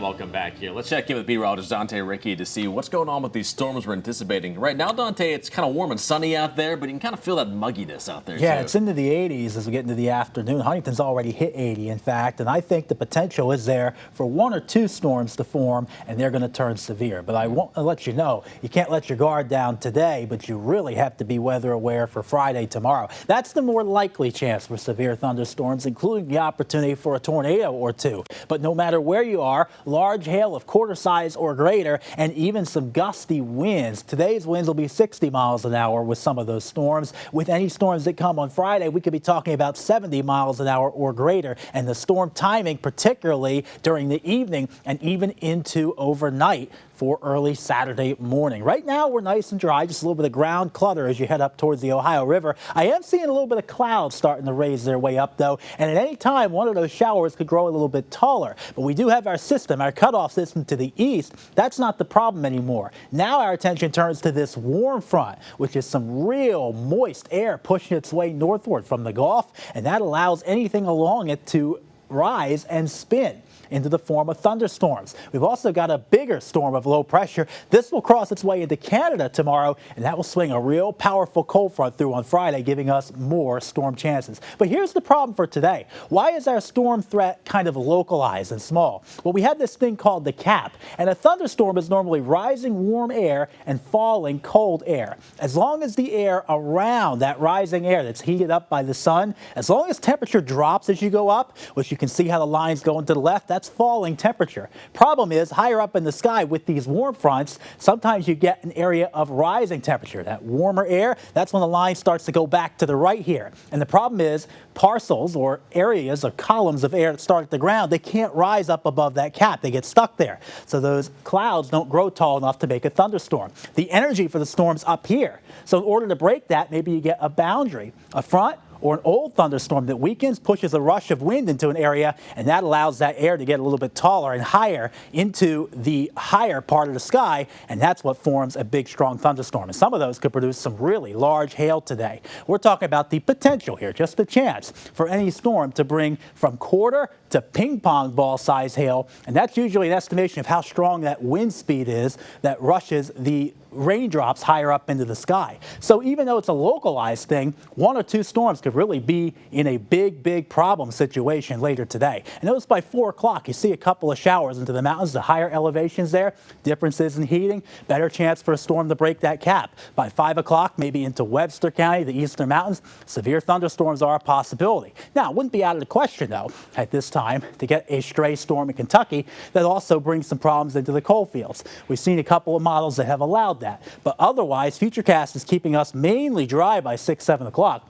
welcome back here. Let's check in with meteorologist Dante Ricci to see what's going on with these storms we're anticipating. Right now, Dante, it's kind of warm and sunny out there, but you can kind of feel that mugginess out there, Yeah, too. it's into the 80s as we get into the afternoon. Huntington's already hit 80, in fact, and I think the potential is there for 1 or 2 storms to form, and they're going to turn severe. But I won't let you know, you can't let your guard down today, but you really have to be weather aware for Friday, tomorrow. That's the more likely chance for severe thunderstorms, including the opportunity for a tornado or 2. But no matter where you are, large hail of quarter size or greater, and even some gusty winds. Today's winds will be 60 miles an hour with some of those storms. With any storms that come on Friday, we could be talking about 70 miles an hour or greater. And the storm timing, particularly during the evening and even into overnight for early Saturday morning. Right now, we're nice and dry, just a little bit of ground clutter as you head up towards the Ohio River. I am seeing a little bit of clouds starting to raise their way up, though, and at any time, one of those showers could grow a little bit taller. But we do have our system, our cutoff system to the east. That's not the problem anymore. Now our attention turns to this warm front, which is some real moist air pushing its way northward from the Gulf, and that allows anything along it to rise and spin into the form of thunderstorms. We've also got a bigger storm of low pressure. This will cross its way into Canada tomorrow, and that will swing a real powerful cold front through on Friday, giving us more storm chances. But here's the problem for today. Why is our storm threat kind of localized and small? Well, we have this thing called the cap, and a thunderstorm is normally rising warm air and falling cold air. As long as the air around that rising air that's heated up by the sun, as long as temperature drops as you go up, which you can see how the lines go to the left, that's falling temperature. Problem is, higher up in the sky with these warm fronts, sometimes you get an area of rising temperature. That warmer air, that's when the line starts to go back to the right here. And the problem is, parcels or areas or columns of air that start at the ground, they can't rise up above that cap. They get stuck there. So those clouds don't grow tall enough to make a thunderstorm. The energy for the storm's up here. So in order to break that, maybe you get a boundary, a front, or an old thunderstorm that weakens, pushes a rush of wind into an area, and that allows that air to get a little bit taller and higher into the higher part of the sky, and that's what forms a big, strong thunderstorm. And some of those could produce some really large hail today. We're talking about the potential here, just a chance for any storm to bring from quarter to ping pong ball size hail, and that's usually an estimation of how strong that wind speed is that rushes the raindrops higher up into the sky. So even though it's a localized thing, 1 or 2 storms could really be in a big problem situation later today. And notice by 4 o'clock, you see a couple of showers into the mountains, the higher elevations there, differences in heating, better chance for a storm to break that cap. By 5 o'clock, maybe into Webster County, the eastern mountains, severe thunderstorms are a possibility. Now, it wouldn't be out of the question, though, at this time, to get a stray storm in Kentucky that also brings some problems into the coal fields. We've seen a couple of models that have allowed that. But otherwise, Futurecast is keeping us mainly dry by 6, 7 o'clock.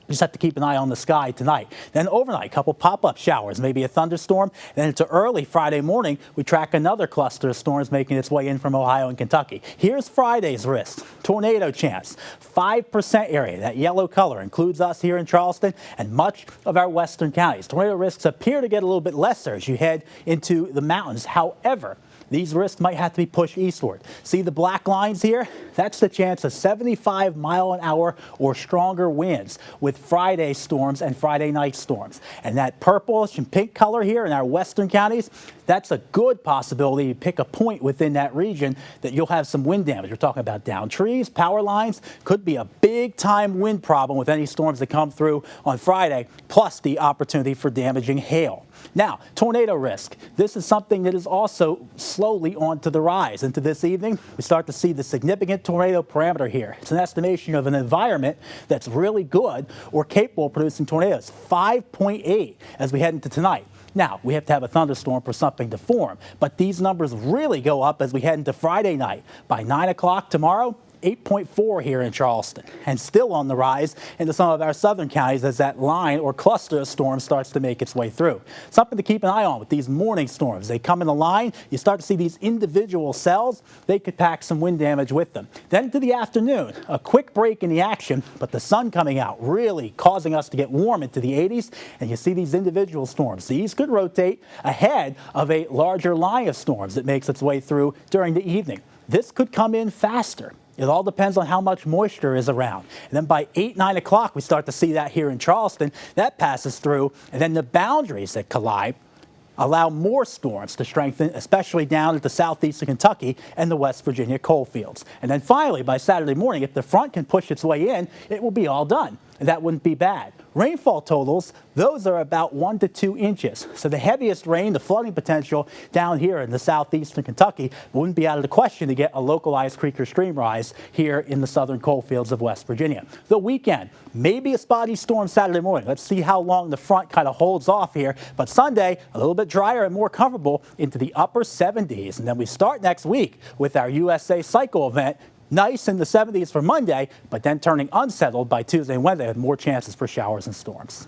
Just have to keep an eye on the sky tonight. Then overnight, a couple pop-up showers, maybe a thunderstorm. Then into early Friday morning, we track another cluster of storms making its way in from Ohio and Kentucky. Here's Friday's risk. Tornado chance, 5% area. That yellow color includes us here in Charleston and much of our western counties. Tornado risks appear to get a little bit lesser as you head into the mountains. However, these risks might have to be pushed eastward. See the black lines here? That's the chance of 75 mile an hour or stronger winds with Friday storms and Friday night storms. And that purplish and pink color here in our western counties, that's a good possibility. You pick a point within that region that you'll have some wind damage. We're talking about downed trees, power lines. Could be a big time wind problem with any storms that come through on Friday, plus the opportunity for damaging hail. Now, tornado risk. This is something that is also slowly on to the rise. Into this evening, we start to see the significant tornado parameter here. It's an estimation of an environment that's really good or capable of producing tornadoes. 5.8 as we head into tonight. Now, we have to have a thunderstorm for something to form, but these numbers really go up as we head into Friday night. By 9 o'clock tomorrow, 8.4 here in Charleston, and still on the rise into some of our southern counties as that line or cluster of storms starts to make its way through. Something to keep an eye on with these morning storms. They come in a line, you start to see these individual cells, they could pack some wind damage with them. Then to the afternoon, a quick break in the action, but the sun coming out really causing us to get warm into the 80s, and you see these individual storms. These could rotate ahead of a larger line of storms that makes its way through during the evening. This could come in faster. It all depends on how much moisture is around. And then by 8, 9 o'clock, we start to see that here in Charleston. That passes through. And then the boundaries that collide allow more storms to strengthen, especially down at the southeastern Kentucky and the West Virginia coal fields. And then finally, by Saturday morning, if the front can push its way in, it will be all done. And that wouldn't be bad. Rainfall totals, those are about 1 to 2 inches. So the heaviest rain, the flooding potential down here in the southeastern Kentucky wouldn't be out of the question to get a localized creek or stream rise here in the southern coal fields of West Virginia. The weekend, maybe a spotty storm Saturday morning. Let's see how long the front kind of holds off here. But Sunday, a little bit drier and more comfortable into the upper 70s. And then we start next week with our USA cycle event. Nice in the 70s for Monday, but then turning unsettled by Tuesday and Wednesday with more chances for showers and storms.